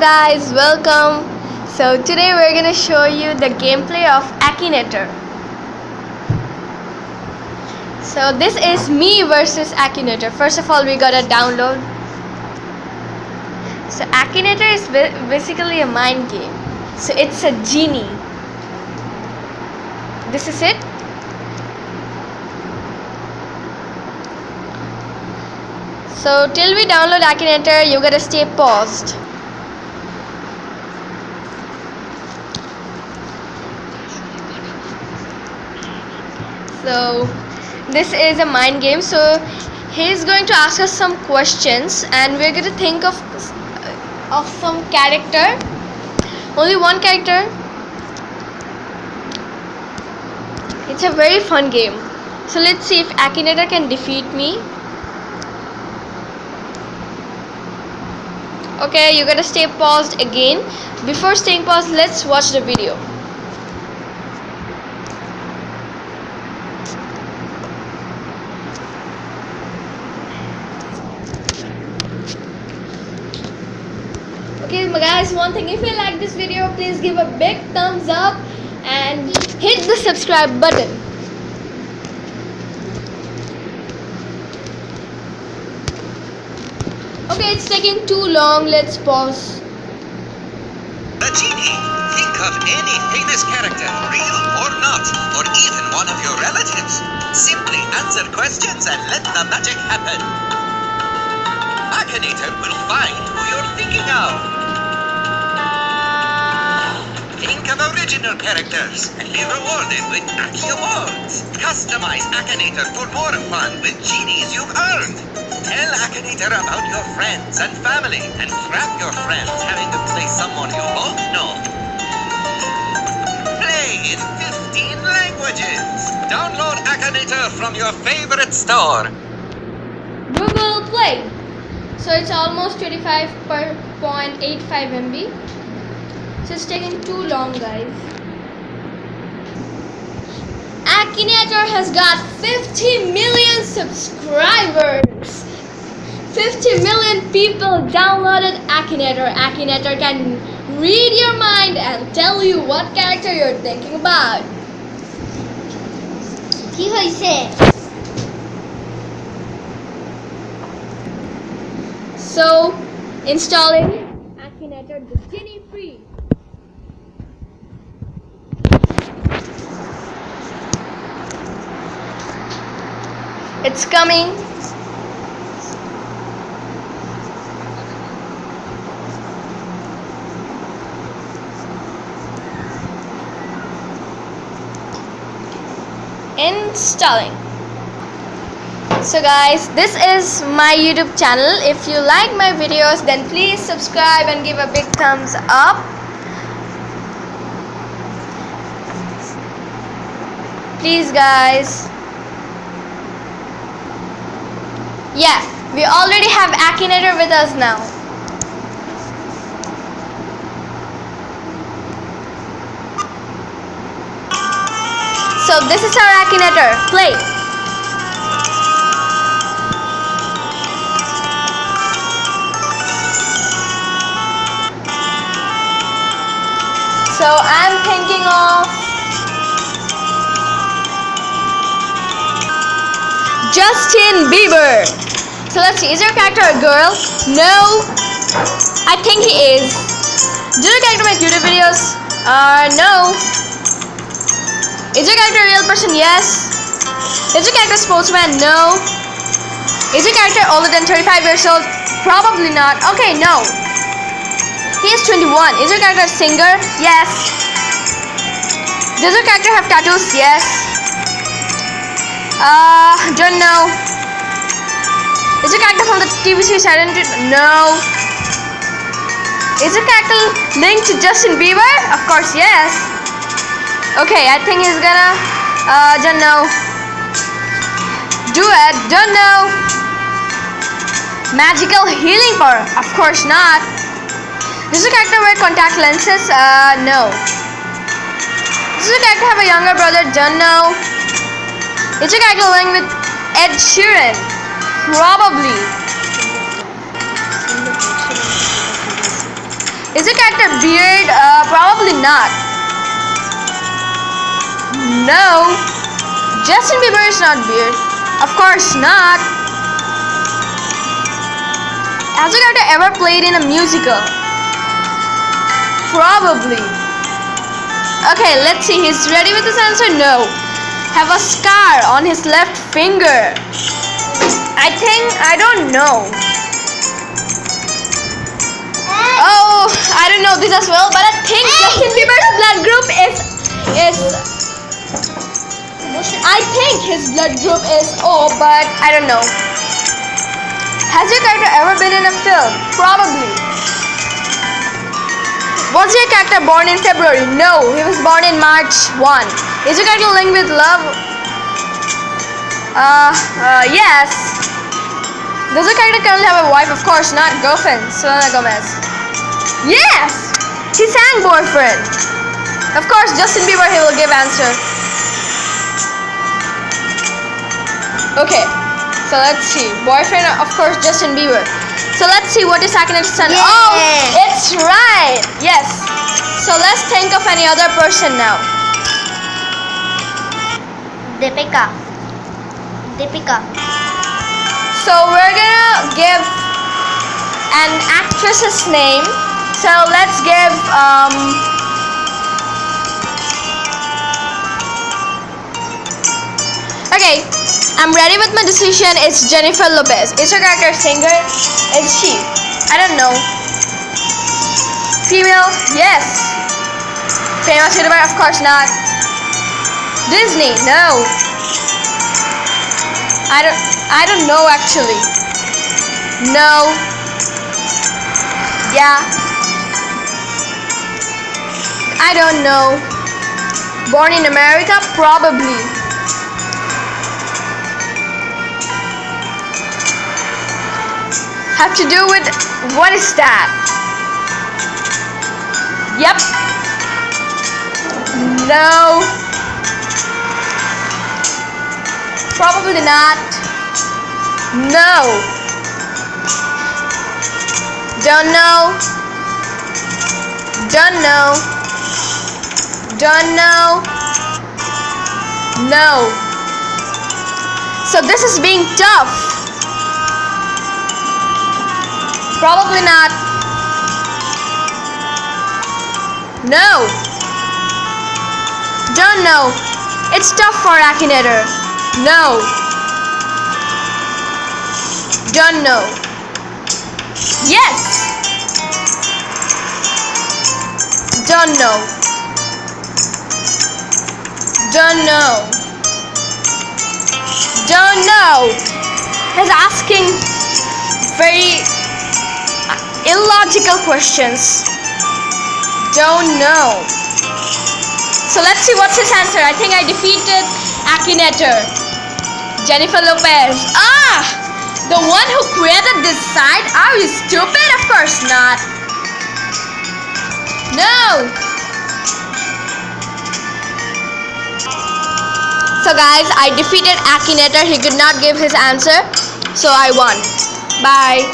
guys, welcome. So today we're gonna show you the gameplay of Akinator. So this is me versus Akinator. First of all, we gotta download. So Akinator is basically a mind game. So it's a genie. This is it. So till we download Akinator, you gotta stay paused. So this is a mind game. So he's going to ask us some questions, and we're going to think of some character. Only one character. It's a very fun game. So let's see if Akinator can defeat me. Okay, you gotta stay paused again. Before staying paused, let's watch the video. Okay guys, one thing, if you like this video, please give a big thumbs up and hit the subscribe button. Okay, it's taking too long, let's pause. The genie. Think of any famous character, real or not, or even one of your relatives. Simply answer questions and let the magic happen. Akinator will find who you're thinking of. Think of original characters and be rewarded with Aki Awards. Customize Akinator for more fun with genies you've earned. Tell Akinator about your friends and family and trap your friends having to play someone you both know. Play in 15 languages. Download Akinator from your favorite store. Google Play. So it's almost 25.85 MB. So it's taking too long, guys. Akinator has got 50 million subscribers. 50 million people downloaded Akinator. Akinator can read your mind and tell you what character you're thinking about. So, installing Akinator the genie free. It's coming. Installing. So guys, this is my YouTube channel. If you like my videos, then please subscribe and give a big thumbs up. Please guys. Yeah, we already have Akinator with us now. So this is our Akinator. Play. So I'm thinking of Justin Bieber. So let's see, is your character a girl? No. I think he is. Do your character make YouTube videos? No. Is your character a real person? Yes. Is your character a sportsman? No. Is your character older than 35 years old? Probably not. Okay, no. He is 21. Is your character a singer? Yes. Does your character have tattoos? Yes. Don't know. Is your character from the TV series Identity? No. Is your character linked to Justin Bieber? Of course, yes. Okay, I think he's gonna, don't know. Do it, don't know. Magical healing power? Of course not. Does your character wear contact lenses? No. Does your character have a younger brother? Don't know. Is your character living with Ed Sheeran? Probably. Is your character beard? Probably not. No. Justin Bieber is not beard. Of course not. Has your character ever played in a musical? Probably. Okay, let's see. He's ready with his answer? No. Have a scar on his left finger. I don't know. Oh, I don't know this as well, but I think Justin Bieber's blood group is I think his blood group is O, but I don't know. Has your character ever been in a film? Probably. Was your character born in February? No, he was born in March 1. Is your character linked with love? Yes. Does your character currently have a wife? Of course not. Girlfriend, Selena Gomez. Yes! He sang boyfriend. Of course, Justin Bieber, he will give answer. Okay, so let's see. Boyfriend, of course, Justin Bieber. So let's see what is Akinator's son. Yeah. Oh, it's right. Yes. So let's think of any other person now. Deepika. So we're gonna give an actress's name. So let's give okay, I'm ready with my decision. It's Jennifer Lopez. Is her character a singer? Is she? I don't know. Female? Yes. Famous YouTuber? Of course not. Disney? No. I don't know actually. No. Yeah. I don't know. Born in America? Probably. Have to do with what is that? Yep. No. Probably not. No. Don't know. Don't know. Don't know. No. So this is being tough. Probably not. No. Don't know. It's tough for Akinator. No. Don't know. Yes. Don't know. Don't know. Don't know. He's asking very illogical questions. Don't know. So let's see what's his answer. I think I defeated Akinator. Jennifer Lopez. Ah! The one who created this site? Are you stupid? Of course not. No. So guys, I defeated Akinator. He could not give his answer. So I won. Bye.